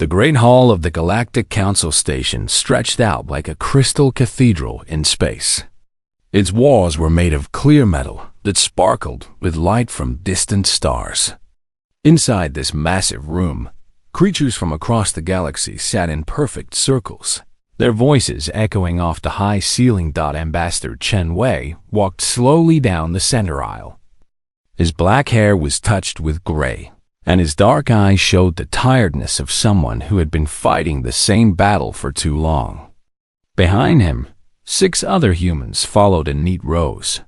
The great hall of the Galactic Council Station stretched out like a crystal cathedral in space. Its walls were made of clear metal that sparkled with light from distant stars. Inside this massive room, creatures from across the galaxy sat in perfect circles, their voices echoing off the high ceiling. Ambassador Chen Wei walked slowly down the center aisle. His black hair was touched with gray, and his dark eyes showed the tiredness of someone who had been fighting the same battle for too long. Behind him, 6 other humans followed in neat rows.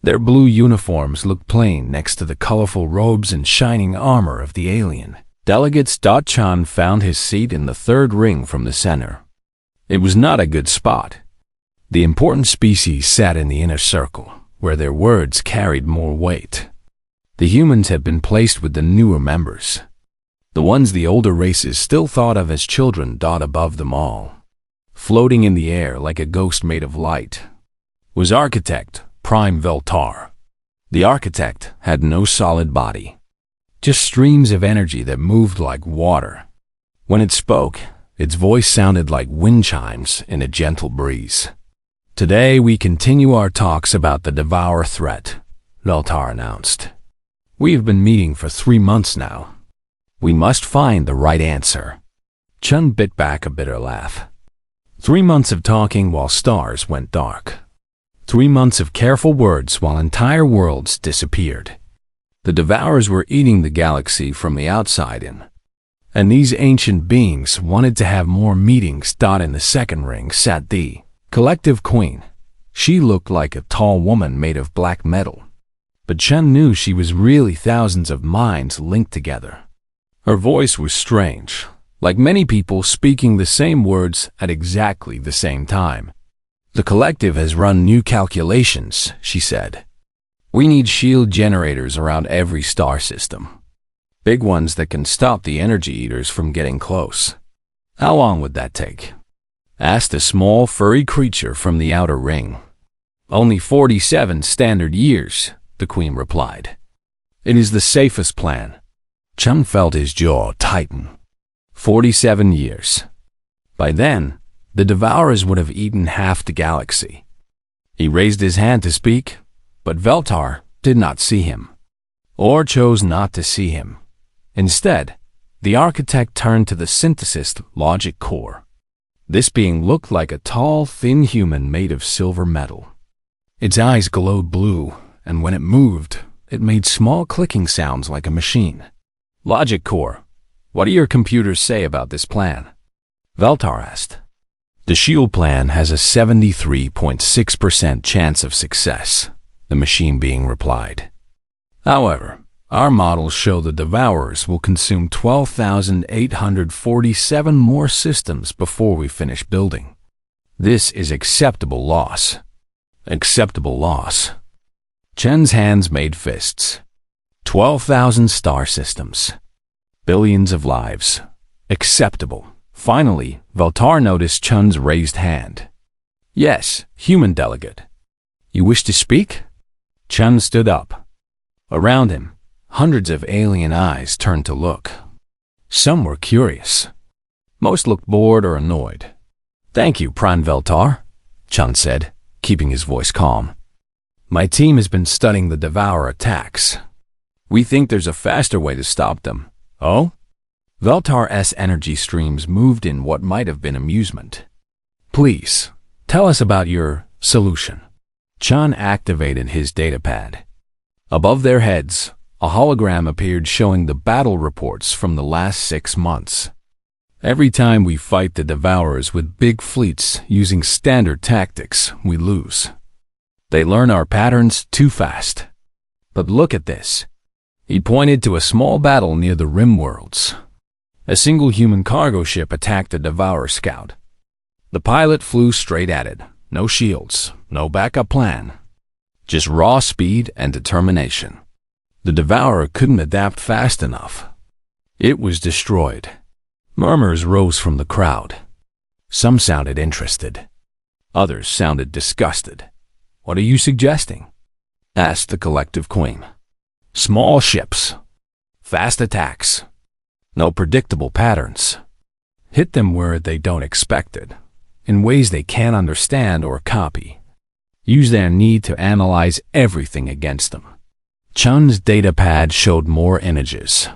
Their blue uniforms looked plain next to the colorful robes and shining armor of the alien delegates. Chan found his seat in the third ring from the center. It was not a good spot. The important species sat in the inner circle, where their words carried more weight. The humans had been placed with the newer members, the ones the older races still thought of as children. Above them all, floating in the air like a ghost made of light, was Architect Prime Veltar. The architect had no solid body, just streams of energy that moved like water. When it spoke, its voice sounded like wind chimes in a gentle breeze. Today we continue our talks about the Devourer threat, Veltar announced. We have been meeting for 3 months now. We must find the right answer. Chun bit back a bitter laugh. 3 months of talking while stars went dark. 3 months of careful words while entire worlds disappeared. The Devourers were eating the galaxy from the outside in, and these ancient beings wanted to have more meetings. In the second ring sat the Collective Queen. She looked like a tall woman made of black metal, but Chen knew she was really thousands of minds linked together. Her voice was strange, like many people speaking the same words at exactly the same time. The collective has run new calculations, she said. We need shield generators around every star system. Big ones that can stop the energy eaters from getting close. How long would that take? Asked a small furry creature from the outer ring. Only 47 standard years, the queen replied. It is the safest plan. Chun felt his jaw tighten. 47 years. By then, the Devourers would have eaten half the galaxy. He raised his hand to speak, but Veltar did not see him, or chose not to see him. Instead, the architect turned to the synthesist logic core. This being looked like a tall, thin human made of silver metal. Its eyes glowed blue, and when it moved, it made small clicking sounds like a machine. Logic core, what do your computers say about this plan? Veltar asked. The shield plan has a 73.6% chance of success, the machine being replied. However, our models show the Devourers will consume 12,847 more systems before we finish building. This is acceptable loss. Acceptable loss. Chen's hands made fists. 12,000 star systems. Billions of lives. Acceptable. Finally, Veltar noticed Chun's raised hand. Yes, human delegate. You wish to speak? Chun stood up. Around him, hundreds of alien eyes turned to look. Some were curious. Most looked bored or annoyed. Thank you, Prime Veltar, Chun said, keeping his voice calm. My team has been studying the Devourer attacks. We think there's a faster way to stop them. Oh? Veltar's energy streams moved in what might have been amusement. Please, tell us about your solution. Chun activated his datapad. Above their heads, a hologram appeared showing the battle reports from the last 6 months. Every time we fight the Devourers with big fleets using standard tactics, we lose. They learn our patterns too fast. But look at this. He pointed to a small battle near the rim worlds. A single human cargo ship attacked a Devourer scout. The pilot flew straight at it. No shields, no backup plan. Just raw speed and determination. The Devourer couldn't adapt fast enough. It was destroyed. Murmurs rose from the crowd. Some sounded interested. Others sounded disgusted. What are you suggesting? Asked the collective queen. Small ships. Fast attacks. No predictable patterns. Hit them where they don't expect it, in ways they can't understand or copy. Use their need to analyze everything against them. Chun's datapad showed more images.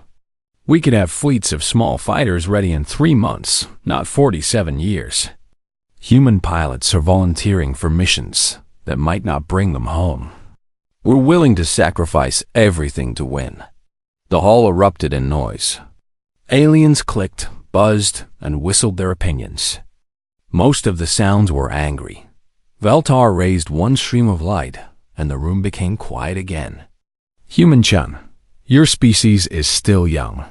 We could have fleets of small fighters ready in 3 months, not 47 years. Human pilots are volunteering for missions that might not bring them home. We're willing to sacrifice everything to win. The hall erupted in noise. Aliens clicked, buzzed, and whistled their opinions. Most of the sounds were angry. Veltar raised one stream of light, and the room became quiet again. Human Chun, your species is still young.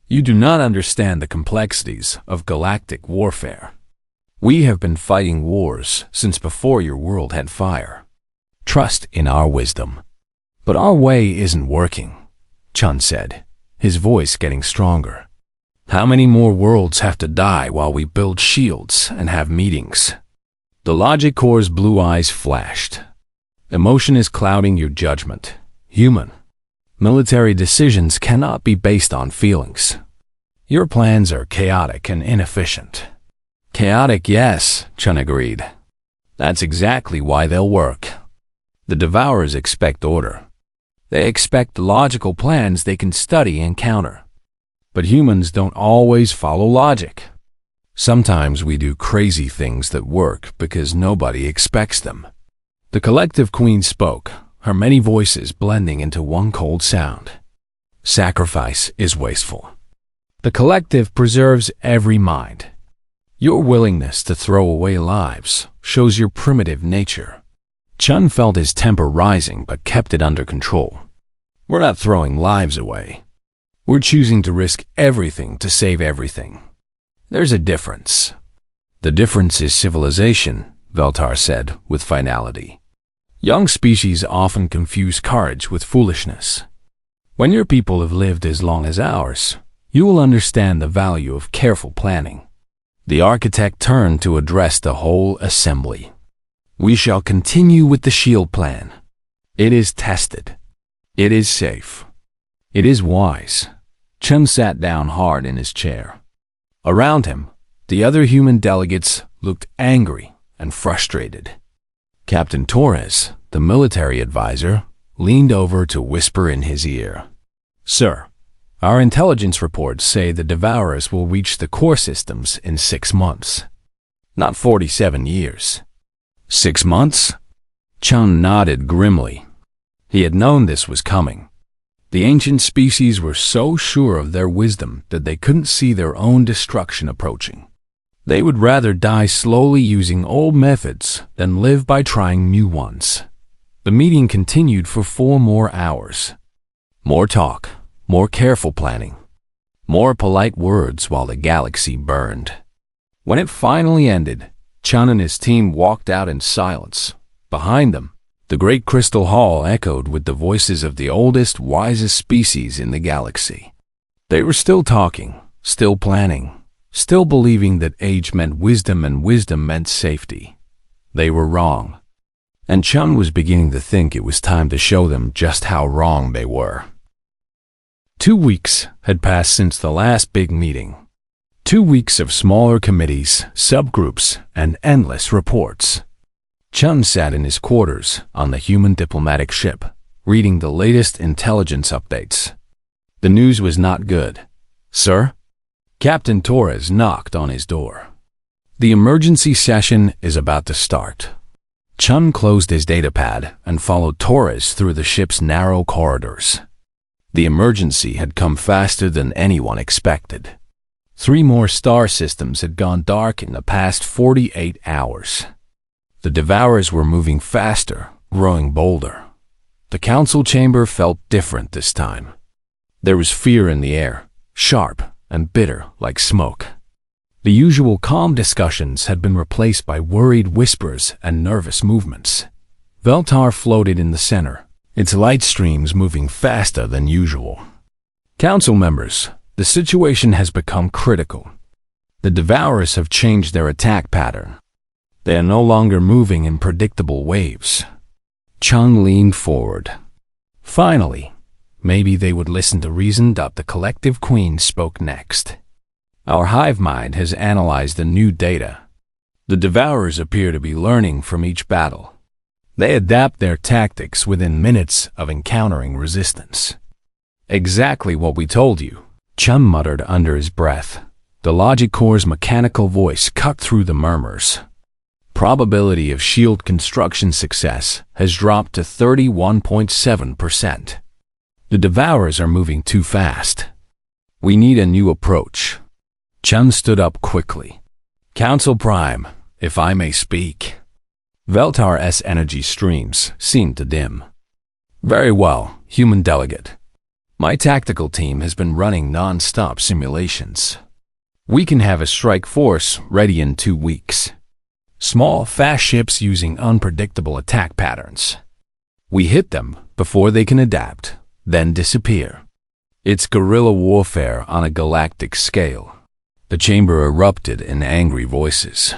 You do not understand the complexities of galactic warfare. We have been fighting wars since before your world had fire. Trust in our wisdom. But our way isn't working, Chun said, his voice getting stronger. How many more worlds have to die while we build shields and have meetings? The Logic Core's blue eyes flashed. Emotion is clouding your judgment. Human. Military decisions cannot be based on feelings. Your plans are chaotic and inefficient. Chaotic, yes, Chun agreed. That's exactly why they'll work. The Devourers expect order. They expect logical plans they can study and counter. But humans don't always follow logic. Sometimes we do crazy things that work because nobody expects them. The collective queen spoke, her many voices blending into one cold sound. Sacrifice is wasteful. The collective preserves every mind. Your willingness to throw away lives shows your primitive nature. Chun felt his temper rising but kept it under control. We're not throwing lives away. We're choosing to risk everything to save everything. There's a difference. The difference is civilization, Veltar said with finality. Young species often confuse courage with foolishness. When your people have lived as long as ours, you will understand the value of careful planning. The architect turned to address the whole assembly. We shall continue with the shield plan. It is tested. It is safe. It is wise. Chun sat down hard in his chair. Around him, the other human delegates looked angry and frustrated. Captain Torres, the military advisor, leaned over to whisper in his ear. Sir, our intelligence reports say the Devourers will reach the core systems in 6 months. Not 47 years. 6 months? Chun nodded grimly. He had known this was coming. The ancient species were so sure of their wisdom that they couldn't see their own destruction approaching. They would rather die slowly using old methods than live by trying new ones. The meeting continued for 4 more hours. More talk, more careful planning, more polite words while the galaxy burned. When it finally ended, Chun and his team walked out in silence. Behind them, the great crystal hall echoed with the voices of the oldest, wisest species in the galaxy. They were still talking, still planning, still believing that age meant wisdom and wisdom meant safety. They were wrong. And Chun was beginning to think it was time to show them just how wrong they were. 2 weeks had passed since the last big meeting. 2 weeks of smaller committees, subgroups, and endless reports. Chun sat in his quarters on the human diplomatic ship, reading the latest intelligence updates. The news was not good. Sir? Captain Torres knocked on his door. The emergency session is about to start. Chun closed his datapad and followed Torres through the ship's narrow corridors. The emergency had come faster than anyone expected. 3 more star systems had gone dark in the past 48 hours. The Devourers were moving faster, growing bolder. The council chamber felt different this time. There was fear in the air, sharp and bitter like smoke. The usual calm discussions had been replaced by worried whispers and nervous movements. Veltar floated in the center, its light streams moving faster than usual. Council members, the situation has become critical. The Devourers have changed their attack pattern. They are no longer moving in predictable waves. Chun leaned forward. Finally, maybe they would listen to reason. The collective queen spoke next. Our hive mind has analyzed the new data. The Devourers appear to be learning from each battle. They adapt their tactics within minutes of encountering resistance. Exactly what we told you, Chun muttered under his breath. The logic core's mechanical voice cut through the murmurs. Probability of shield construction success has dropped to 31.7%. The Devourers are moving too fast. We need a new approach. Chun stood up quickly. Council Prime, if I may speak. Veltar's energy streams seemed to dim. Very well, human delegate. My tactical team has been running non-stop simulations. We can have a strike force ready in 2 weeks. Small, fast ships using unpredictable attack patterns. We hit them before they can adapt, then disappear. It's guerrilla warfare on a galactic scale. The chamber erupted in angry voices.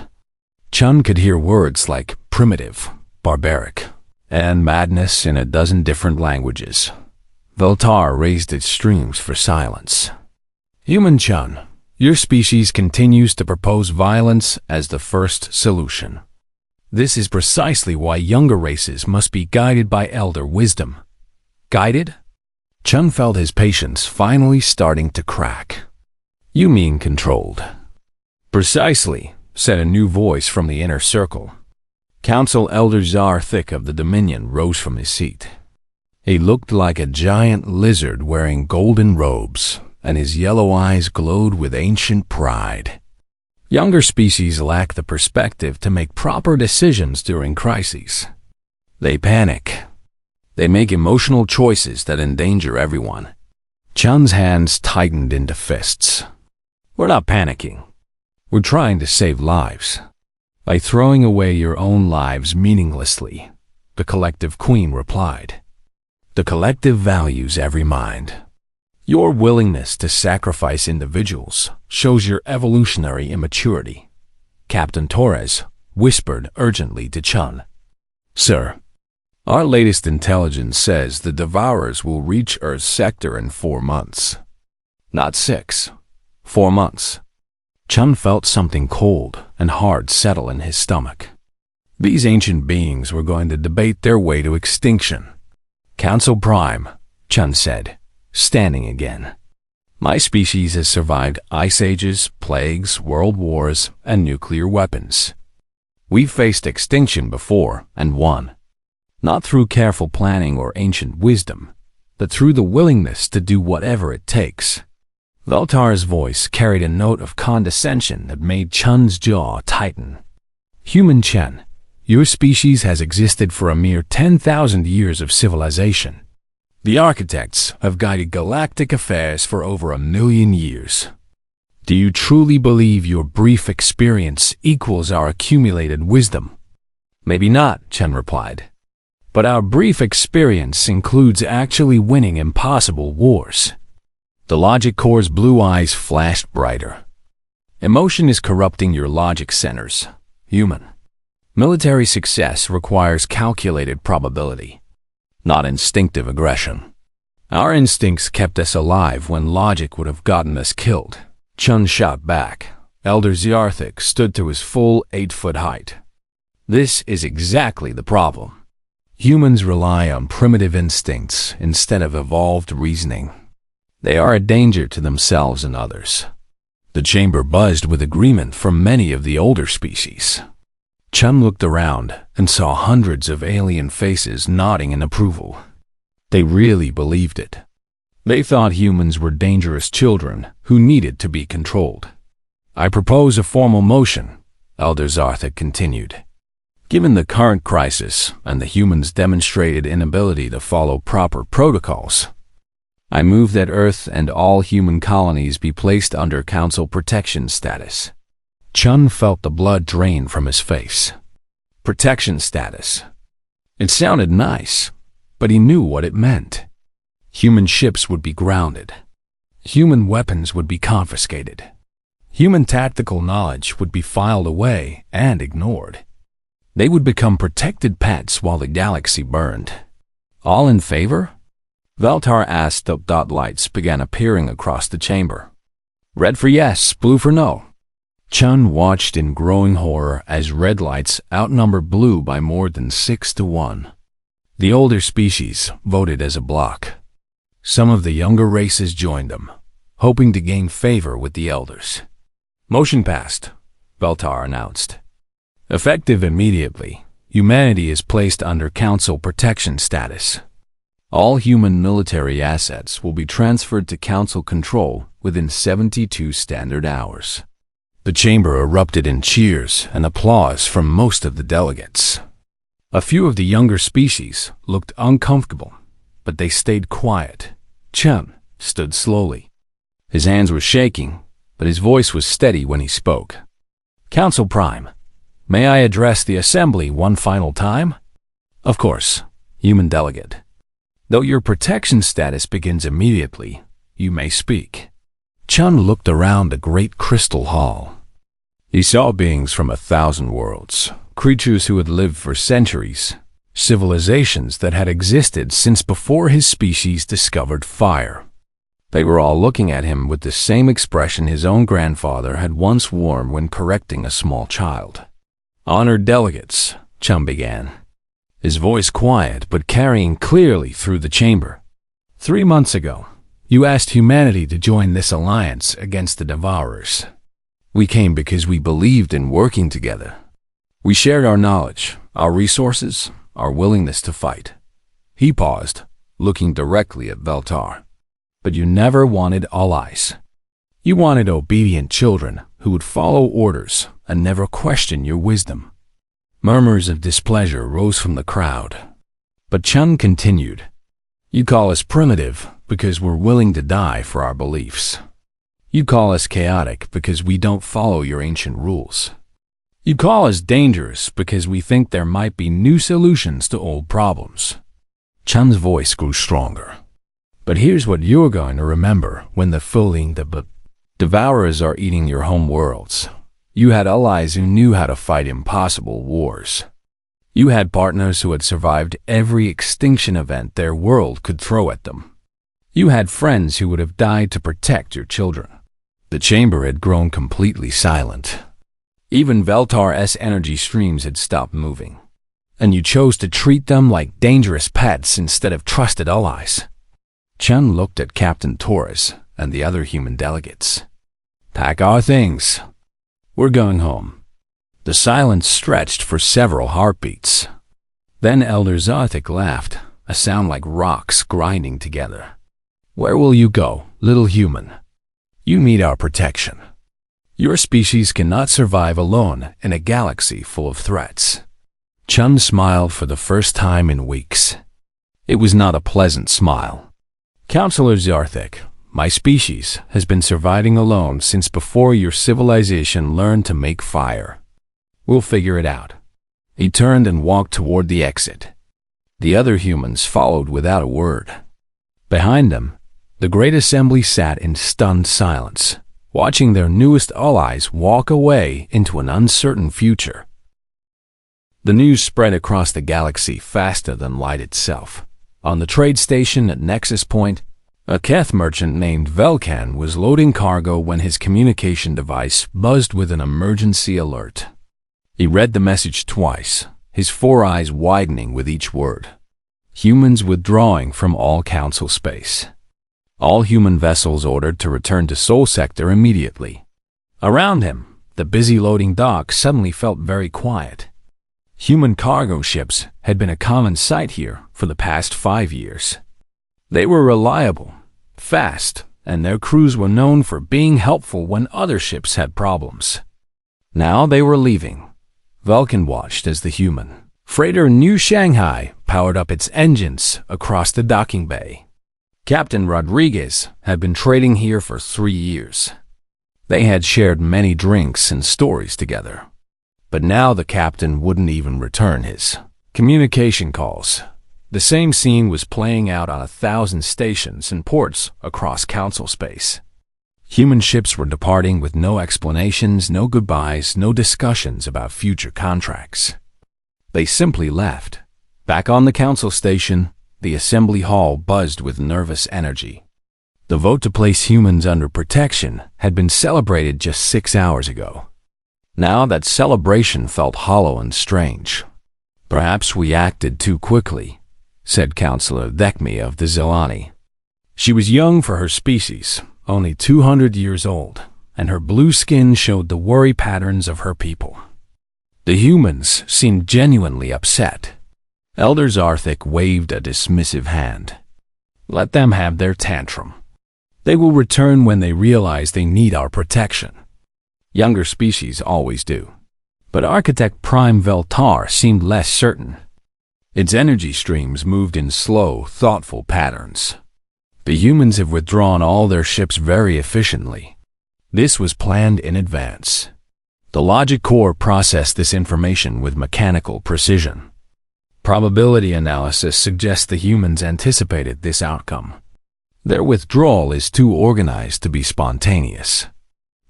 Chun could hear words like primitive, barbaric, and madness in a dozen different languages. Veltar raised its streams for silence. Human Chun, your species continues to propose violence as the first solution. This is precisely why younger races must be guided by elder wisdom. Guided? Chun felt his patience finally starting to crack. You mean controlled. Precisely, said a new voice from the inner circle. Council Elder Zarthik of the Dominion rose from his seat. He looked like a giant lizard wearing golden robes, and his yellow eyes glowed with ancient pride. Younger species lack the perspective to make proper decisions during crises. They panic. They make emotional choices that endanger everyone. Chun's hands tightened into fists. We're not panicking. We're trying to save lives. By throwing away your own lives meaninglessly, the collective queen replied. The collective values every mind. Your willingness to sacrifice individuals shows your evolutionary immaturity. Captain Torres whispered urgently to Chun. Sir, our latest intelligence says the Devourers will reach Earth's sector in 4 months. Not 6. 4 months. Chun felt something cold and hard settle in his stomach. These ancient beings were going to debate their way to extinction. Council Prime, Chun said, standing again. My species has survived ice ages, plagues, world wars, and nuclear weapons. We've faced extinction before and won. Not through careful planning or ancient wisdom, but through the willingness to do whatever it takes. Veltar's voice carried a note of condescension that made Chun's jaw tighten. Human Chen, your species has existed for a mere 10,000 years of civilization. The architects have guided galactic affairs for over 1,000,000 years. Do you truly believe your brief experience equals our accumulated wisdom? Maybe not, Chen replied. But our brief experience includes actually winning impossible wars. The logic core's blue eyes flashed brighter. Emotion is corrupting your logic centers, human. Military success requires calculated probability, not instinctive aggression. Our instincts kept us alive when logic would have gotten us killed. Chun shot back. Elder Zarthik stood to his full 8-foot height. This is exactly the problem. Humans rely on primitive instincts instead of evolved reasoning. They are a danger to themselves and others. The chamber buzzed with agreement from many of the older species. Chun looked around and saw hundreds of alien faces nodding in approval. They really believed it. They thought humans were dangerous children who needed to be controlled. I propose a formal motion, Elder Zarthik continued. Given the current crisis and the humans' demonstrated inability to follow proper protocols, I move that Earth and all human colonies be placed under Council protection status. Chun felt the blood drain from his face. Protection status. It sounded nice, but he knew what it meant. Human ships would be grounded. Human weapons would be confiscated. Human tactical knowledge would be filed away and ignored. They would become protected pets while the galaxy burned. All in favor? Veltar asked. Lights began appearing across the chamber. Red for yes, blue for no. Chun watched in growing horror as red lights outnumbered blue by more than 6-1. The older species voted as a bloc. Some of the younger races joined them, hoping to gain favor with the elders. Motion passed, Beltar announced. Effective immediately, humanity is placed under Council protection status. All human military assets will be transferred to Council control within 72 standard hours. The chamber erupted in cheers and applause from most of the delegates. A few of the younger species looked uncomfortable, but they stayed quiet. Chun stood slowly. His hands were shaking, but his voice was steady when he spoke. Council Prime, may I address the Assembly one final time? Of course, human delegate. Though your protection status begins immediately, you may speak. Chun looked around the great crystal hall. He saw beings from 1,000 worlds, creatures who had lived for centuries, civilizations that had existed since before his species discovered fire. They were all looking at him with the same expression his own grandfather had once worn when correcting a small child. Honored delegates, Chun began, his voice quiet but carrying clearly through the chamber. 3 months ago, you asked humanity to join this alliance against the Devourers. We came because we believed in working together. We shared our knowledge, our resources, our willingness to fight. He paused, looking directly at Beltar. But you never wanted allies. You wanted obedient children who would follow orders and never question your wisdom. Murmurs of displeasure rose from the crowd. But Chun continued. You call us primitive because we're willing to die for our beliefs. You call us chaotic because we don't follow your ancient rules. You call us dangerous because we think there might be new solutions to old problems. Chun's voice grew stronger. But here's what you're going to remember when the Devourers are eating your home worlds. You had allies who knew how to fight impossible wars. You had partners who had survived every extinction event their world could throw at them. You had friends who would have died to protect your children. The chamber had grown completely silent. Even Veltar's energy streams had stopped moving. And you chose to treat them like dangerous pets instead of trusted allies. Chun looked at Captain Torres and the other human delegates. Pack our things. We're going home. The silence stretched for several heartbeats. Then Elder Zarthik laughed, a sound like rocks grinding together. Where will you go, little human? You need our protection. Your species cannot survive alone in a galaxy full of threats. Chun smiled for the first time in weeks. It was not a pleasant smile. Counselor Zarthik, my species has been surviving alone since before your civilization learned to make fire. We'll figure it out. He turned and walked toward the exit. The other humans followed without a word. Behind them, the Great Assembly sat in stunned silence, watching their newest allies walk away into an uncertain future. The news spread across the galaxy faster than light itself. On the trade station at Nexus Point, a Keth merchant named Velkan was loading cargo when his communication device buzzed with an emergency alert. He read the message twice, his 4 eyes widening with each word. Humans withdrawing from all Council space. All human vessels ordered to return to Sol Sector immediately. Around him, the busy loading dock suddenly felt very quiet. Human cargo ships had been a common sight here for the past 5 years. They were reliable, fast, and their crews were known for being helpful when other ships had problems. Now they were leaving. Vulcan watched as the human freighter New Shanghai powered up its engines across the docking bay. Captain Rodriguez had been trading here for 3 years. They had shared many drinks and stories together. But now the captain wouldn't even return his communication calls. The same scene was playing out on 1,000 stations and ports across Council space. Human ships were departing with no explanations, no goodbyes, no discussions about future contracts. They simply left. Back on the Council station, the assembly hall buzzed with nervous energy. The vote to place humans under protection had been celebrated just 6 hours ago. Now that celebration felt hollow and strange. "Perhaps we acted too quickly," said Counselor Thekmi of the Zelani. She was young for her species, only 200 years old, and her blue skin showed the worry patterns of her people. The humans seemed genuinely upset. Elder Zarthik waved a dismissive hand. "Let them have their tantrum. They will return when they realize they need our protection. Younger species always do." But Architect Prime Veltar seemed less certain. Its energy streams moved in slow, thoughtful patterns. The humans have withdrawn all their ships very efficiently. This was planned in advance. The logic core processed this information with mechanical precision. Probability analysis suggests the humans anticipated this outcome. Their withdrawal is too organized to be spontaneous.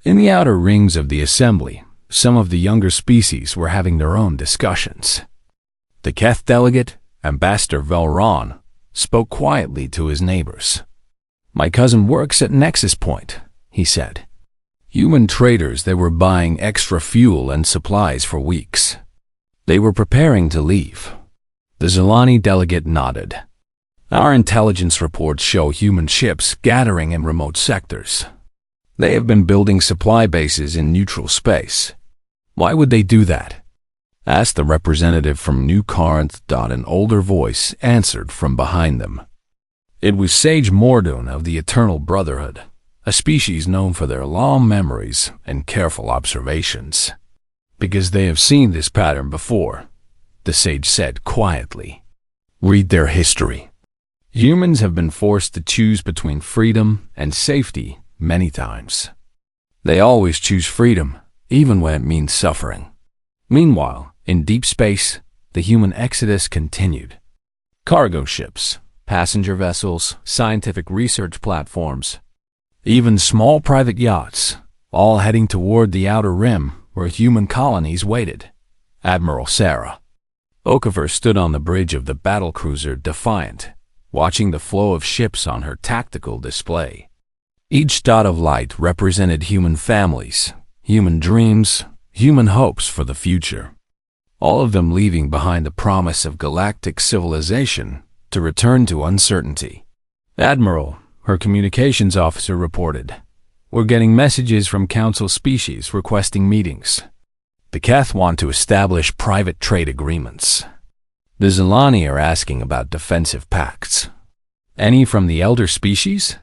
In the outer rings of the assembly, some of the younger species were having their own discussions. The Keth delegate, Ambassador Velron, spoke quietly to his neighbors. "My cousin works at Nexus Point," he said. Human traders, they were buying extra fuel and supplies for weeks. They were preparing to leave. The Zelani delegate nodded. "Our intelligence reports show human ships gathering in remote sectors. They have been building supply bases in neutral space." "Why would they do that?" asked the representative from New Corinth. An older voice answered from behind them. It was Sage Mordun of the Eternal Brotherhood, a species known for their long memories and careful observations. "Because they have seen this pattern before," the sage said quietly. "Read their history. Humans have been forced to choose between freedom and safety many times. They always choose freedom, even when it means suffering." Meanwhile, in deep space, the human exodus continued. Cargo ships, passenger vessels, scientific research platforms, even small private yachts, all heading toward the outer rim where human colonies waited. Admiral Sarah Okafor stood on the bridge of the battlecruiser Defiant, watching the flow of ships on her tactical display. Each dot of light represented human families, human dreams, human hopes for the future. All of them leaving behind the promise of galactic civilization to return to uncertainty. "Admiral," her communications officer reported, "we're getting messages from Council species requesting meetings. The Keth want to establish private trade agreements. The Zelani are asking about defensive pacts." "Any from the elder species?"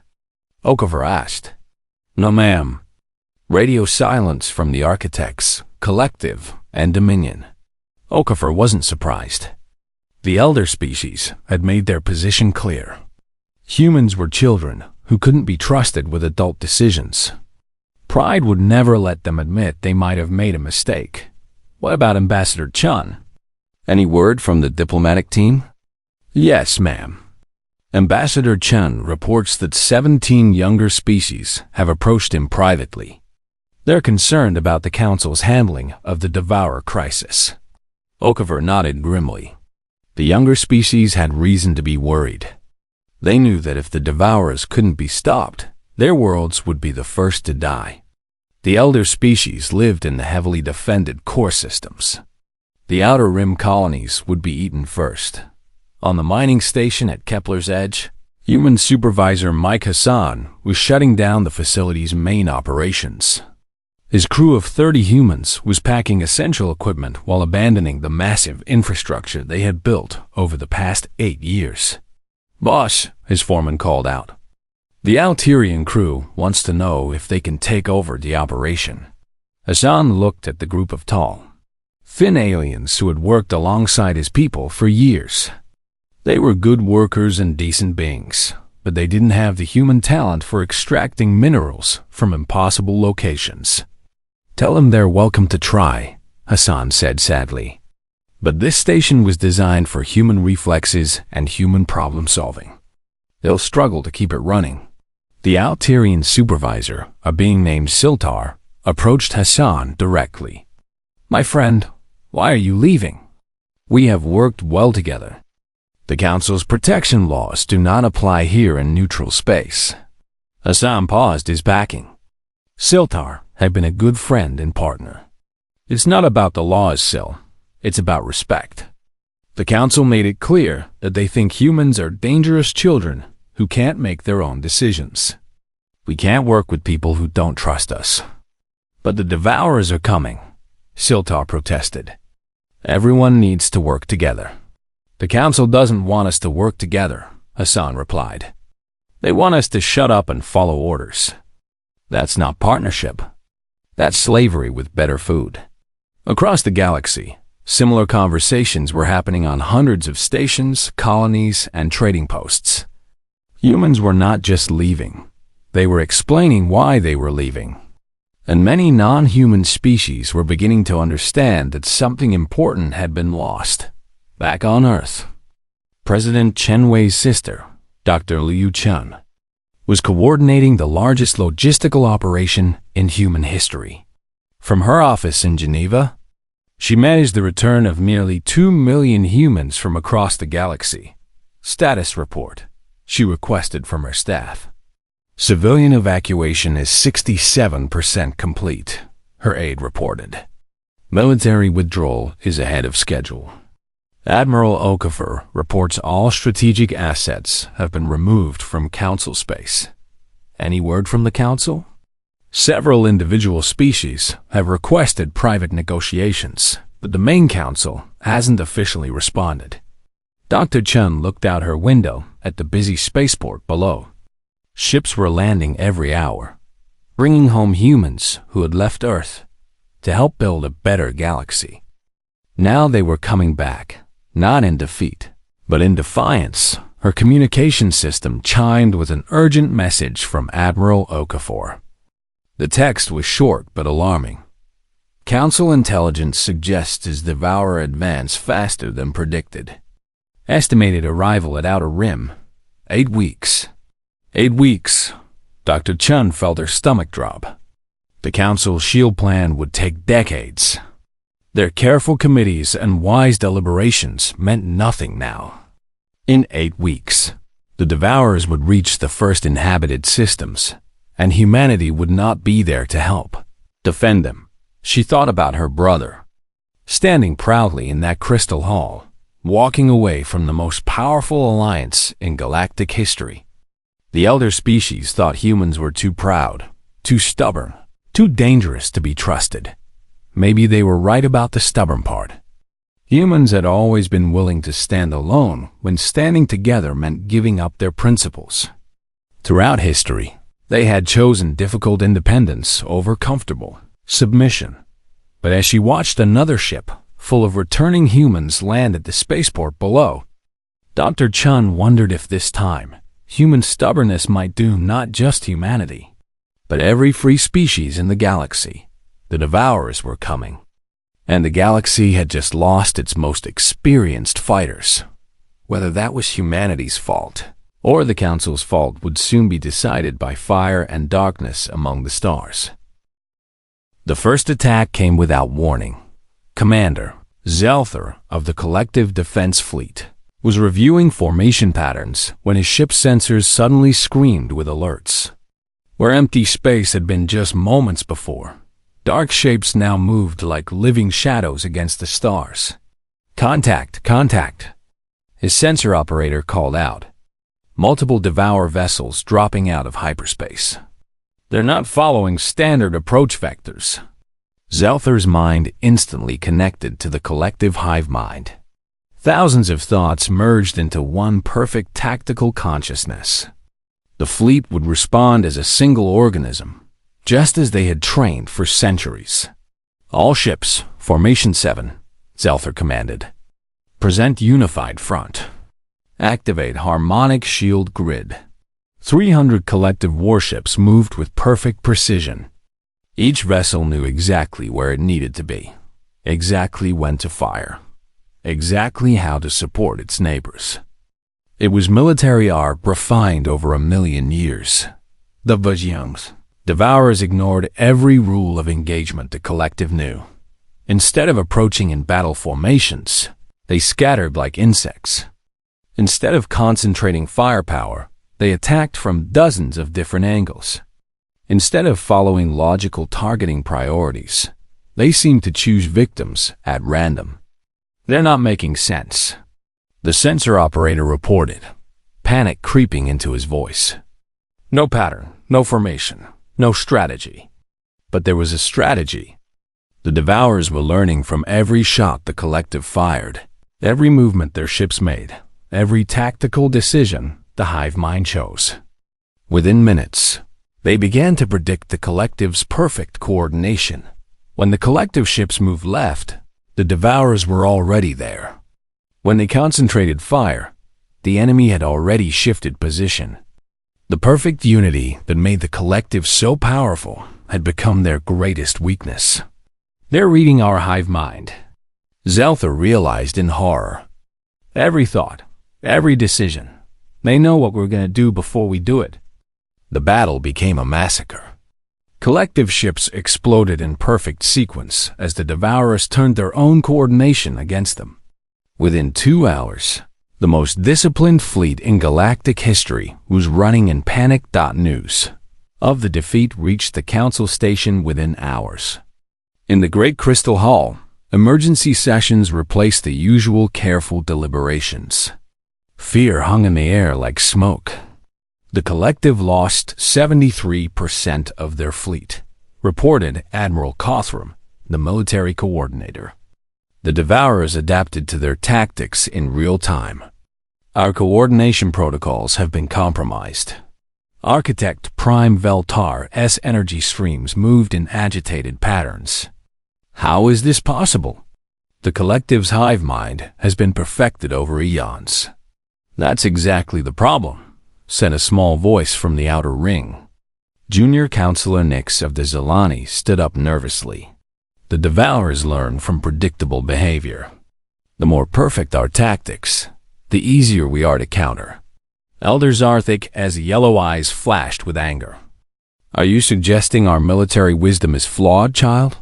Okafor asked. "No, ma'am. Radio silence from the Architects, Collective, and Dominion." Okafor wasn't surprised. The elder species had made their position clear. Humans were children who couldn't be trusted with adult decisions. Pride would never let them admit they might have made a mistake. "What about Ambassador Chun? Any word from the diplomatic team?" "Yes, ma'am. Ambassador Chun reports that 17 younger species have approached him privately. They're concerned about the Council's handling of the Devourer crisis." Okafor nodded grimly. The younger species had reason to be worried. They knew that if the Devourers couldn't be stopped, their worlds would be the first to die. The elder species lived in the heavily defended core systems. The outer rim colonies would be eaten first. On the mining station at Kepler's Edge, human supervisor Mike Hassan was shutting down the facility's main operations. His crew of 30 humans was packing essential equipment while abandoning the massive infrastructure they had built over the past 8 years. "Boss," his foreman called out, "the Alterian crew wants to know if they can take over the operation." Hassan looked at the group of tall, thin aliens who had worked alongside his people for years. They were good workers and decent beings, but they didn't have the human talent for extracting minerals from impossible locations. "Tell them they're welcome to try," Hassan said sadly. "But this station was designed for human reflexes and human problem-solving. They'll struggle to keep it running." The Alterian supervisor, a being named Siltar, approached Hassan directly. "My friend, why are you leaving? We have worked well together. The Council's protection laws do not apply here in neutral space. Hassan paused his packing. Siltar had been a good friend and partner. It's not about the laws, Sil. It's about respect. The council made it clear that they think humans are dangerous children who can't make their own decisions. We can't work with people who don't trust us. But the Devourers are coming, Siltar protested. Everyone needs to work together. The council doesn't want us to work together, Hassan replied. They want us to shut up and follow orders. That's not partnership. That's slavery with better food. Across the galaxy, similar conversations were happening on hundreds of stations, colonies, and trading posts. Humans were not just leaving. They were explaining why they were leaving. And many non-human species were beginning to understand that something important had been lost. Back on Earth, President Chen Wei's sister, Dr. Liu Chen, was coordinating the largest logistical operation in human history. From her office in Geneva, she managed the return of nearly 2 million humans from across the galaxy. Status report, she requested from her staff. Civilian evacuation is 67% complete, her aide reported. Military withdrawal is ahead of schedule. Admiral Okafor reports all strategic assets have been removed from Council space. Any word from the Council? Several individual species have requested private negotiations, but the main Council hasn't officially responded. Dr. Chen looked out her window at the busy spaceport below. Ships were landing every hour, bringing home humans who had left Earth to help build a better galaxy. Now they were coming back. Not in defeat, but in defiance. Her communication system chimed with an urgent message from Admiral Okafor. The text was short but alarming. Council intelligence suggests his Devourer advance faster than predicted. Estimated arrival at Outer Rim, 8 weeks. 8 weeks. Dr. Chen felt her stomach drop. The Council's shield plan would take decades. Their careful committees and wise deliberations meant nothing now. In 8 weeks, the Devourers would reach the first inhabited systems, and humanity would not be there to help, defend them. She thought about her brother, standing proudly in that crystal hall, walking away from the most powerful alliance in galactic history. The elder species thought humans were too proud, too stubborn, too dangerous to be trusted. Maybe they were right about the stubborn part. Humans had always been willing to stand alone when standing together meant giving up their principles. Throughout history, they had chosen difficult independence over comfortable submission. But as she watched another ship full of returning humans land at the spaceport below, Dr. Chen wondered if this time human stubbornness might doom not just humanity, but every free species in the galaxy. The Devourers were coming, and the galaxy had just lost its most experienced fighters. Whether that was humanity's fault or the Council's fault would soon be decided by fire and darkness among the stars. The first attack came without warning. Commander Zelther of the Collective Defense Fleet was reviewing formation patterns when his ship's sensors suddenly screamed with alerts. Where empty space had been just moments before, dark shapes now moved like living shadows against the stars. Contact, contact, his sensor operator called out. Multiple Devourer vessels dropping out of hyperspace. They're not following standard approach vectors. Zelther's mind instantly connected to the collective hive mind. Thousands of thoughts merged into one perfect tactical consciousness. The fleet would respond as a single organism, just as they had trained for centuries. All ships, Formation 7, Zelther commanded. Present unified front. Activate harmonic shield grid. 300 collective warships moved with perfect precision. Each vessel knew exactly where it needed to be, exactly when to fire, exactly how to support its neighbors. It was military art refined over 1,000,000 years. The Vajyams. Devourers ignored every rule of engagement the collective knew. Instead of approaching in battle formations, they scattered like insects. Instead of concentrating firepower, they attacked from dozens of different angles. Instead of following logical targeting priorities, they seemed to choose victims at random. "They're not making sense," the sensor operator reported, panic creeping into his voice. "No pattern, no formation, no strategy." But there was a strategy. The Devourers were learning from every shot the collective fired, every movement their ships made, every tactical decision the hive mind chose. Within minutes, they began to predict the collective's perfect coordination. When the collective ships moved left, the Devourers were already there. When they concentrated fire, the enemy had already shifted position. The perfect unity that made the collective so powerful had become their greatest weakness. "They're reading our hive mind," Zeltha realized in horror. "Every thought, every decision. They know what we're going to do before we do it." The battle became a massacre. Collective ships exploded in perfect sequence as the Devourers turned their own coordination against them. Within 2 hours, the most disciplined fleet in galactic history was running in panic. News of the defeat reached the council station within hours. In the Great Crystal Hall, emergency sessions replaced the usual careful deliberations. Fear hung in the air like smoke. The collective lost 73% of their fleet, reported Admiral Cothram, the military coordinator. The Devourers adapted to their tactics in real time. "Our coordination protocols have been compromised." Architect Prime Veltar's energy streams moved in agitated patterns. "How is this possible?" "The collective's hive mind has been perfected over eons." "That's exactly the problem," said a small voice from the outer ring. Junior Counselor Nix of the Zelani stood up nervously. "The Devourers learn from predictable behavior. The more perfect our tactics, the easier we are to counter." Elder Zarthik's yellow eyes flashed with anger. "Are you suggesting our military wisdom is flawed, child?"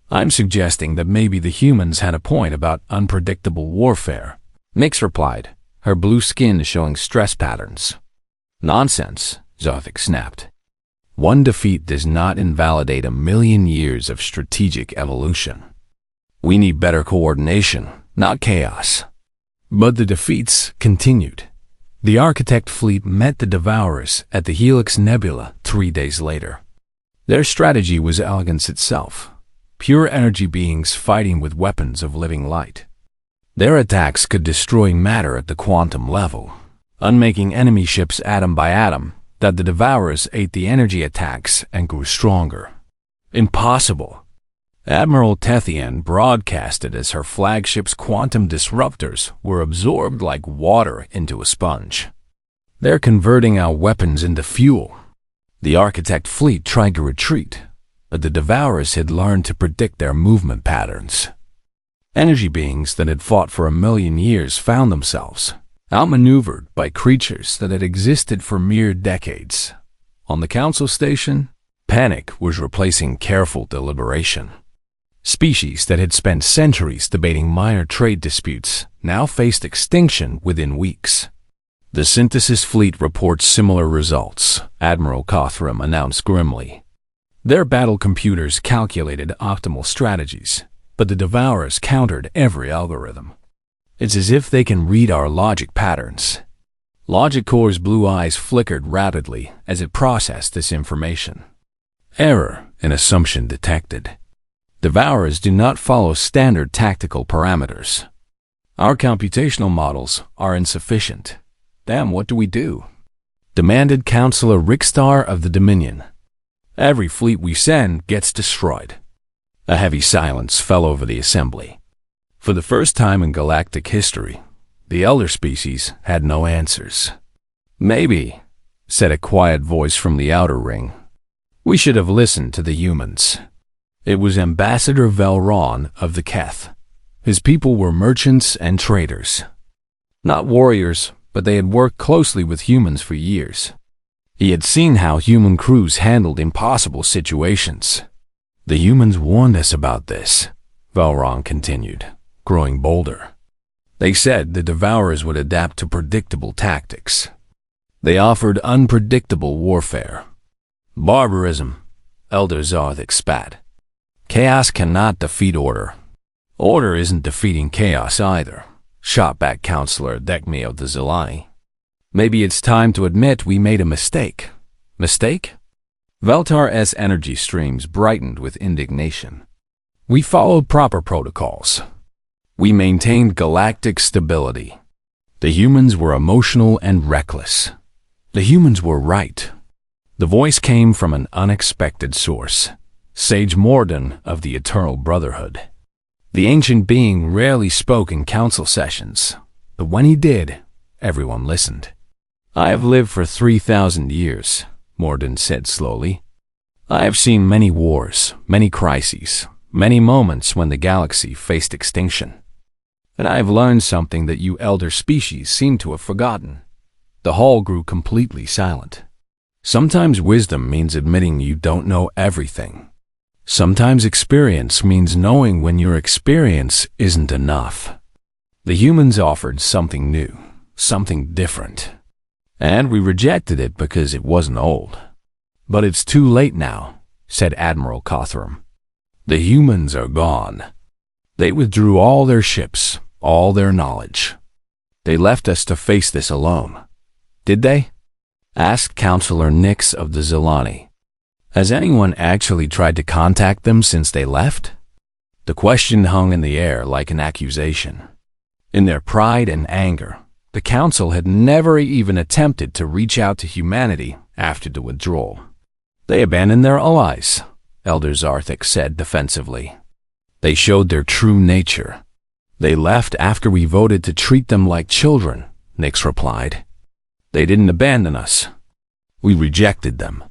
"I'm suggesting that maybe the humans had a point about unpredictable warfare," Nix replied, her blue skin showing stress patterns. "Nonsense," Zarthik snapped. "One defeat does not invalidate a million years of strategic evolution. We need better coordination, not chaos." But the defeats continued. The Architect fleet met the Devourers at the Helix Nebula 3 days later. Their strategy was elegance itself. Pure energy beings fighting with weapons of living light. Their attacks could destroy matter at the quantum level, unmaking enemy ships atom by atom, that the Devourers ate the energy attacks and grew stronger. Impossible. Admiral Tethian broadcasted as her flagship's quantum disruptors were absorbed like water into a sponge. "They're converting our weapons into fuel." The Architect fleet tried to retreat, but the Devourers had learned to predict their movement patterns. Energy beings that had fought for a million years found themselves outmaneuvered by creatures that had existed for mere decades. On the council station, panic was replacing careful deliberation. Species that had spent centuries debating minor trade disputes now faced extinction within weeks. "The Synthesis fleet reports similar results," Admiral Cothram announced grimly. Their battle computers calculated optimal strategies, but the Devourers countered every algorithm. "It's as if they can read our logic patterns." Logic Core's blue eyes flickered rapidly as it processed this information. "Error in assumption detected. Devourers do not follow standard tactical parameters. Our computational models are insufficient." "Damn, what do we do?" demanded Counselor Rickstar of the Dominion. "Every fleet we send gets destroyed." A heavy silence fell over the assembly. For the first time in galactic history, the elder species had no answers. "Maybe," said a quiet voice from the outer ring, "we should have listened to the humans." It was Ambassador Velron of the Keth. His people were merchants and traders. Not warriors, but they had worked closely with humans for years. He had seen how human crews handled impossible situations. "The humans warned us about this," Velron continued, growing bolder. "They said the Devourers would adapt to predictable tactics. They offered unpredictable warfare. Barbarism, Elder Zarthik spat. Chaos cannot defeat order. Order isn't defeating chaos either, shot back Counselor Dekmi of the Zelani. Maybe it's time to admit we made a mistake. Mistake? Veltar's energy streams brightened with indignation. We followed proper protocols. We maintained galactic stability. The humans were emotional and reckless. The humans were right. The voice came from an unexpected source, Sage Morden of the Eternal Brotherhood. The ancient being rarely spoke in council sessions, but when he did, everyone listened. I have lived for 3,000 years, Morden said slowly. I have seen many wars, many crises, many moments when the galaxy faced extinction. And I have learned something that you elder species seem to have forgotten. The hall grew completely silent. Sometimes wisdom means admitting you don't know everything. Sometimes experience means knowing when your experience isn't enough. The humans offered something new, something different. And we rejected it because it wasn't old. But it's too late now, said Admiral Cothram. The humans are gone. They withdrew all their ships, all their knowledge. They left us to face this alone. Did they? Asked Counselor Nix of the Zelani. Has anyone actually tried to contact them since they left? The question hung in the air like an accusation. In their pride and anger, the Council had never even attempted to reach out to humanity after the withdrawal. They abandoned their allies, Elder Zarthik said defensively. They showed their true nature. They left after we voted to treat them like children, Nix replied. They didn't abandon us. We rejected them.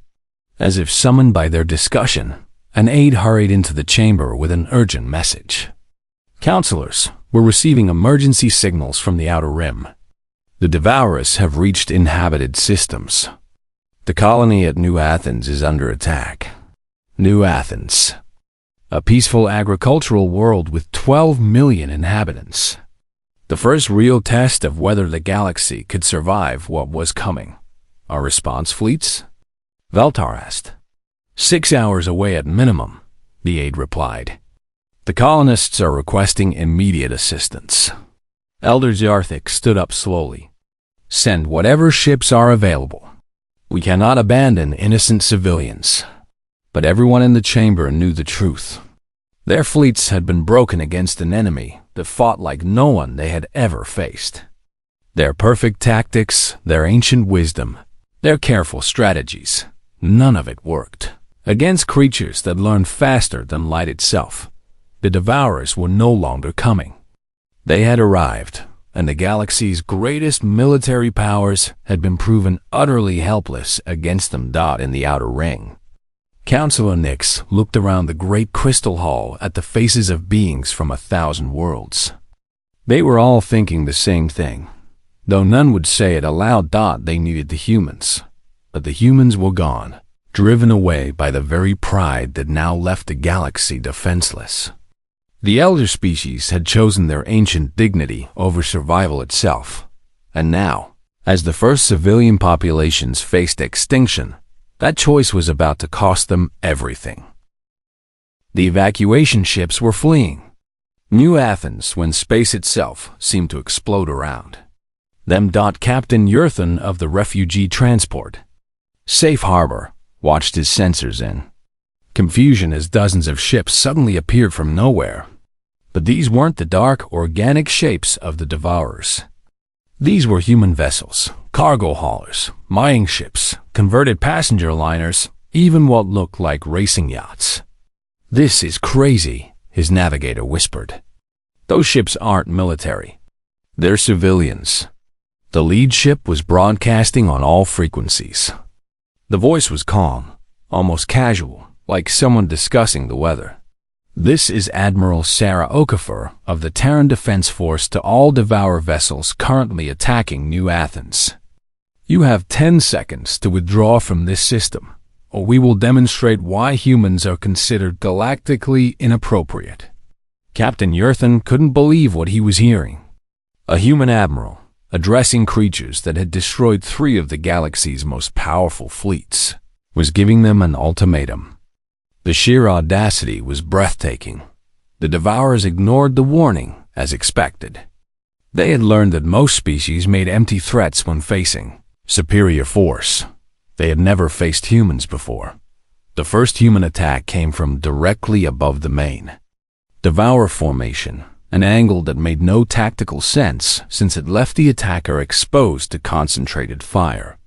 As if summoned by their discussion, an aide hurried into the chamber with an urgent message. Counselors, we're receiving emergency signals from the Outer Rim. The Devourers have reached inhabited systems. The colony at New Athens is under attack. New Athens. A peaceful agricultural world with 12 million inhabitants. The first real test of whether the galaxy could survive what was coming. Our response fleets? Veltar asked. 6 hours away at minimum, the aide replied. The colonists are requesting immediate assistance. Elder Zarthik stood up slowly. Send whatever ships are available. We cannot abandon innocent civilians. But everyone in the chamber knew the truth. Their fleets had been broken against an enemy that fought like no one they had ever faced. Their perfect tactics, their ancient wisdom, their careful strategies, none of it worked. Against creatures that learned faster than light itself, the Devourers were no longer coming. They had arrived, and the galaxy's greatest military powers had been proven utterly helpless against them. In the Outer Ring. Counselor Nix looked around the great crystal hall at the faces of beings from 1,000 worlds. They were all thinking the same thing, though none would say it aloud. They needed the humans, but the humans were gone, driven away by the very pride that now left the galaxy defenseless. The elder species had chosen their ancient dignity over survival itself, and now, as the first civilian populations faced extinction, that choice was about to cost them everything. The evacuation ships were fleeing. New Athens, when space itself seemed to explode around them. Captain Yurthan of the refugee transport, Safe Harbor, watched his sensors in confusion as dozens of ships suddenly appeared from nowhere. But these weren't the dark, organic shapes of the Devourers. These were human vessels, cargo haulers, mining ships, converted passenger liners, even what looked like racing yachts. This is crazy, his navigator whispered. Those ships aren't military. They're civilians. The lead ship was broadcasting on all frequencies. The voice was calm, almost casual, like someone discussing the weather. This is Admiral Sarah Okafor of the Terran Defense Force to all Devourer vessels currently attacking New Athens. You have 10 seconds to withdraw from this system, or we will demonstrate why humans are considered galactically inappropriate. Captain Yurthan couldn't believe what he was hearing. A human admiral, addressing creatures that had destroyed 3 of the galaxy's most powerful fleets, was giving them an ultimatum. The sheer audacity was breathtaking. The Devourers ignored the warning, as expected. They had learned that most species made empty threats when facing superior force. They had never faced humans before. The first human attack came from directly above the main Devourer formation, an angle that made no tactical sense since it left the attacker exposed to concentrated fire.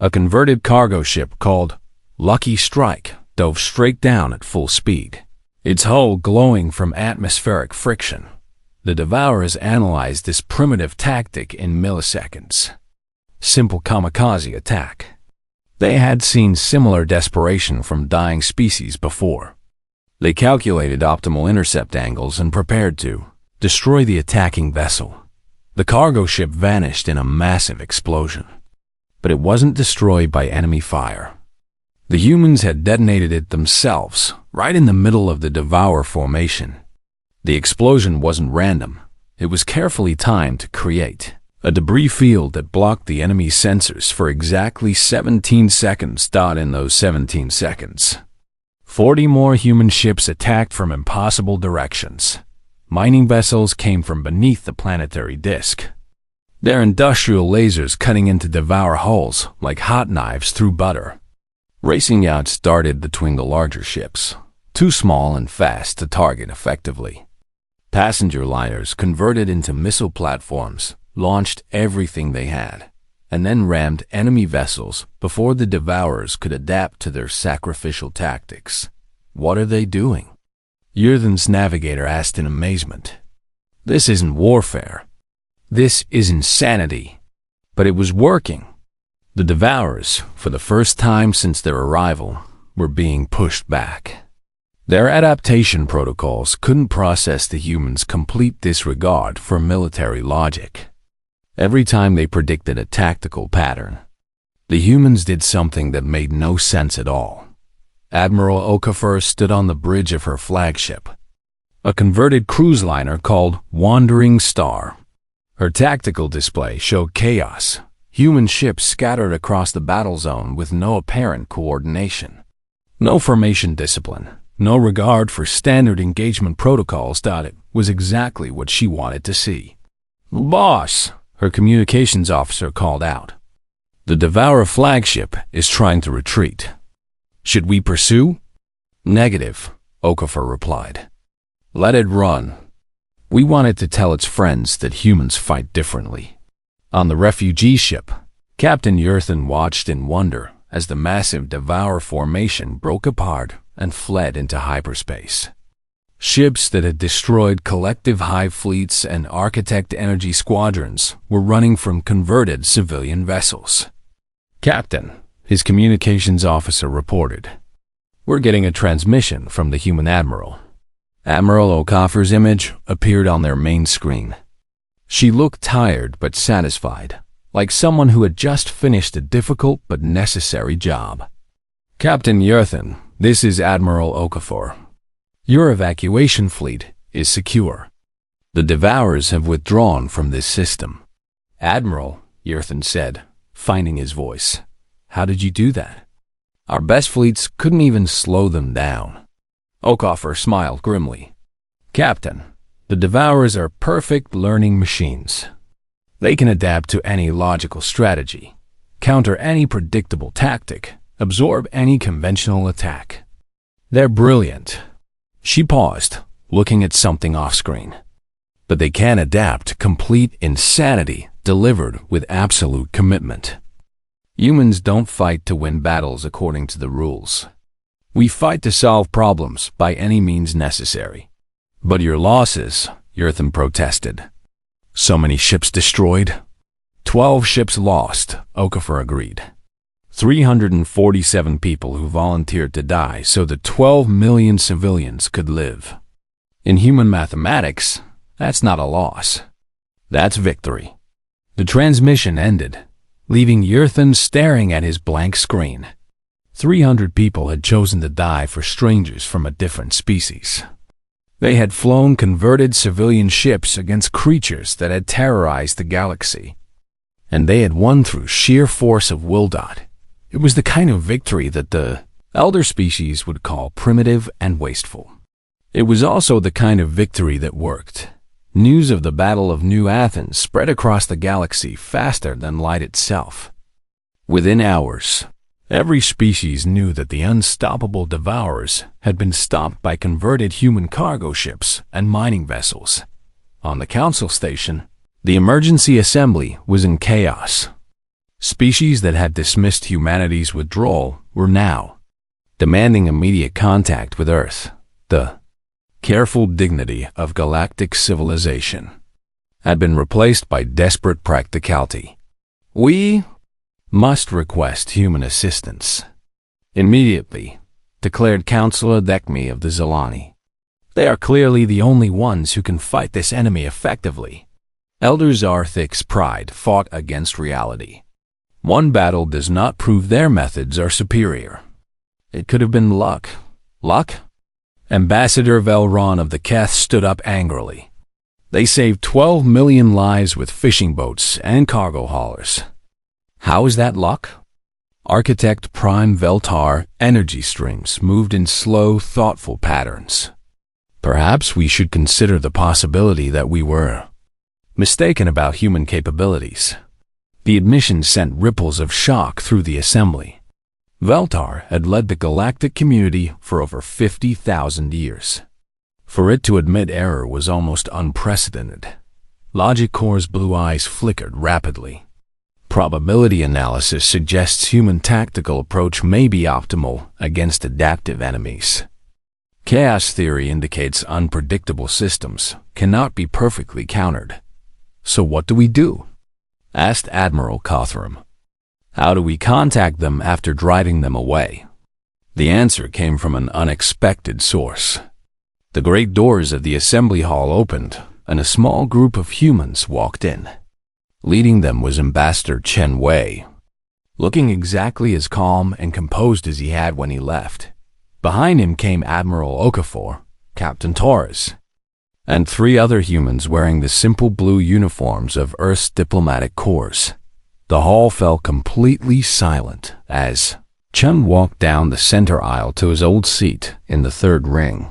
A converted cargo ship called Lucky Strike dove straight down at full speed, its hull glowing from atmospheric friction. The Devourers analyzed this primitive tactic in milliseconds. Simple kamikaze attack. They had seen similar desperation from dying species before. They calculated optimal intercept angles and prepared to destroy the attacking vessel. The cargo ship vanished in a massive explosion, but it wasn't destroyed by enemy fire. The humans had detonated it themselves, right in the middle of the Devourer formation. The explosion wasn't random. It was carefully timed to create a debris field that blocked the enemy's sensors for exactly 17 seconds. In those 17 seconds, 40 more human ships attacked from impossible directions. Mining vessels came from beneath the planetary disk, their industrial lasers cutting into Devourer hulls like hot knives through butter. Racing yachts darted between the larger ships, too small and fast to target effectively. Passenger liners converted into missile platforms launched everything they had, and then rammed enemy vessels before the Devourers could adapt to their sacrificial tactics. What are they doing? Yurthan's navigator asked in amazement. This isn't warfare. This is insanity. But it was working. The Devourers, for the first time since their arrival, were being pushed back. Their adaptation protocols couldn't process the humans' complete disregard for military logic. Every time they predicted a tactical pattern, the humans did something that made no sense at all. Admiral Okafor stood on the bridge of her flagship, a converted cruise liner called Wandering Star. Her tactical display showed chaos, human ships scattered across the battle zone with no apparent coordination. No formation discipline, no regard for standard engagement protocols. It was exactly what she wanted to see. "Boss," her communications officer called out. "The Devourer flagship is trying to retreat. Should we pursue?" "Negative," Okafor replied. "Let it run. We wanted to tell its friends that humans fight differently." On the refugee ship, Captain Yurthan watched in wonder as the massive Devourer formation broke apart and fled into hyperspace. Ships that had destroyed collective hive fleets and architect energy squadrons were running from converted civilian vessels. "Captain," his communications officer reported, "we're getting a transmission from the human admiral." Admiral Okafor's image appeared on their main screen. She looked tired but satisfied, like someone who had just finished a difficult but necessary job. "Captain Yurthan, this is Admiral Okafor. Your evacuation fleet is secure. The Devourers have withdrawn from this system." "Admiral," Yurthan said, finding his voice, "how did you do that? Our best fleets couldn't even slow them down." Okafor smiled grimly. "Captain, the Devourers are perfect learning machines. They can adapt to any logical strategy, counter any predictable tactic, absorb any conventional attack. They're brilliant." She paused, looking at something off-screen. "But they can adapt to complete insanity delivered with absolute commitment. Humans don't fight to win battles according to the rules. We fight to solve problems by any means necessary." "But your losses," Yurthan protested. "So many ships destroyed?" 12 ships lost, Okafor agreed. 347 people who volunteered to die so that 12 million civilians could live. In human mathematics, that's not a loss. That's victory. The transmission ended, leaving Yurthan staring at his blank screen. 300 people had chosen to die for strangers from a different species. They had flown converted civilian ships against creatures that had terrorized the galaxy. and they had won through sheer force of will. It was the kind of victory that the elder species would call primitive and wasteful. It was also the kind of victory that worked. News of the Battle of New Athens spread across the galaxy faster than light itself. Within hours, every species knew that the unstoppable devourers had been stopped by converted human cargo ships and mining vessels. On the council station, the emergency assembly was in chaos. Species that had dismissed humanity's withdrawal were now demanding immediate contact with Earth. The careful dignity of galactic civilization had been replaced by desperate practicality. "We must request human assistance immediately," declared Councillor Dekmi of the Zilani. "They are clearly the only ones who can fight this enemy effectively." Elder Zarthik's pride fought against reality. One battle does not prove their methods are superior. It could have been luck. Luck? Ambassador Velron of the Keth stood up angrily. "They saved 12 million lives with fishing boats and cargo haulers. How is that luck?" Architect Prime Veltar energy streams moved in slow, thoughtful patterns. "Perhaps we should consider the possibility that we were mistaken about human capabilities." The admission sent ripples of shock through the assembly. Veltar had led the galactic community for over 50,000 years. For it to admit error was almost unprecedented. Logic Core's blue eyes flickered rapidly. Probability analysis suggests human tactical approach may be optimal against adaptive enemies. Chaos theory indicates unpredictable systems cannot be perfectly countered. "So what do we do?" asked Admiral Cothram. "How do we contact them after driving them away?" The answer came from an unexpected source. The great doors of the assembly hall opened, and a small group of humans walked in. Leading them was Ambassador Chen Wei, looking exactly as calm and composed as he had when he left. Behind him came Admiral Okafor, Captain Torres, and 3 other humans wearing the simple blue uniforms of Earth's diplomatic corps. The hall fell completely silent as Chen walked down the center aisle to his old seat in the 3rd ring.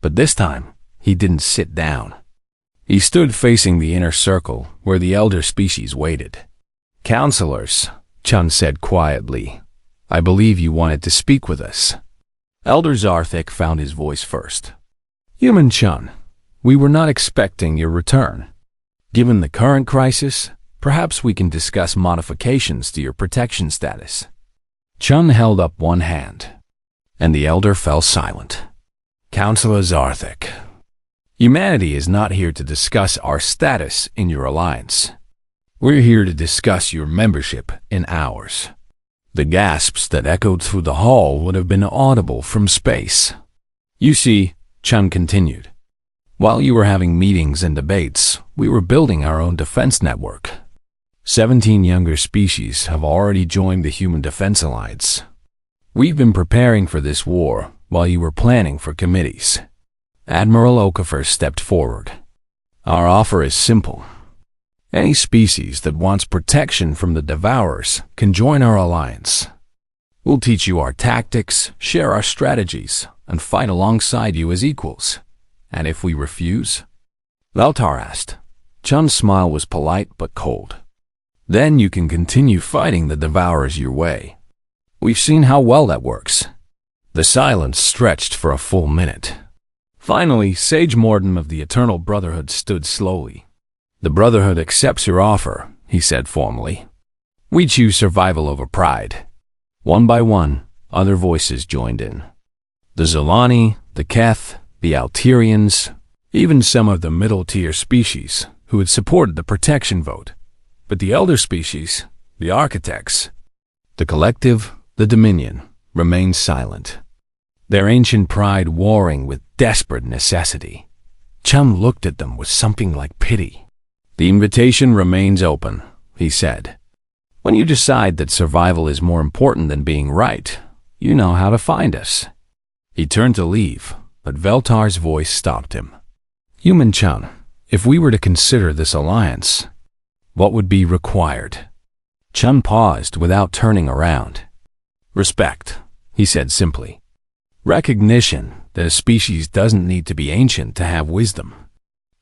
But this time, he didn't sit down. He stood facing the inner circle where the elder species waited. "Counselors," Chen said quietly, "I believe you wanted to speak with us." Elder Zarthik found his voice first. "Human Chen, we were not expecting your return. Given the current crisis, perhaps we can discuss modifications to your protection status." Chen held up one hand, and the elder fell silent. "Counselor Zarthik, humanity is not here to discuss our status in your alliance. We're here to discuss your membership in ours." The gasps that echoed through the hall would have been audible from space. "You see," Chen continued, "while you were having meetings and debates, we were building our own defense network. 17 younger species have already joined the Human Defense Alliance. We've been preparing for this war while you were planning for committees." Admiral Okafor stepped forward. "Our offer is simple. Any species that wants protection from the Devourers can join our alliance. We'll teach you our tactics, share our strategies, and fight alongside you as equals." "And if we refuse?" Veltar asked. Chun's smile was polite but cold. "Then you can continue fighting the Devourers your way. We've seen how well that works." The silence stretched for a full minute. Finally, Sage Morden of the Eternal Brotherhood stood slowly. "The Brotherhood accepts your offer," he said formally. "We choose survival over pride." One by one, other voices joined in. The Zilani, the Keth, the Alterians, even some of the middle-tier species who had supported the protection vote. But the elder species, the architects, the collective, the Dominion, remained silent, their ancient pride warring with desperate necessity. Chum looked at them with something like pity. "The invitation remains open," he said. "When you decide that survival is more important than being right, you know how to find us." He turned to leave, but Veltar's voice stopped him. "Human Chun, if we were to consider this alliance, What would be required? Chun paused without turning around. Respect, he said simply. Recognition that a species doesn't need to be ancient to have wisdom.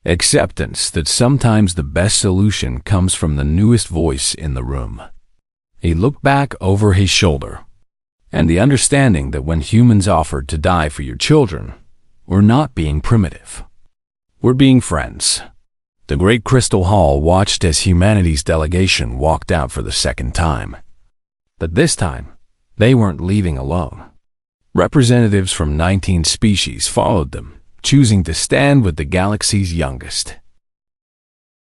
Acceptance that sometimes the best solution comes from the newest voice in the room. He looked back over his shoulder, and the understanding that when humans offered to die for your children, we're not being primitive. We're being friends. The great crystal hall watched as humanity's delegation walked out for the second time. But this time, they weren't leaving alone. Representatives from 19 species followed them, choosing to stand with the galaxy's youngest.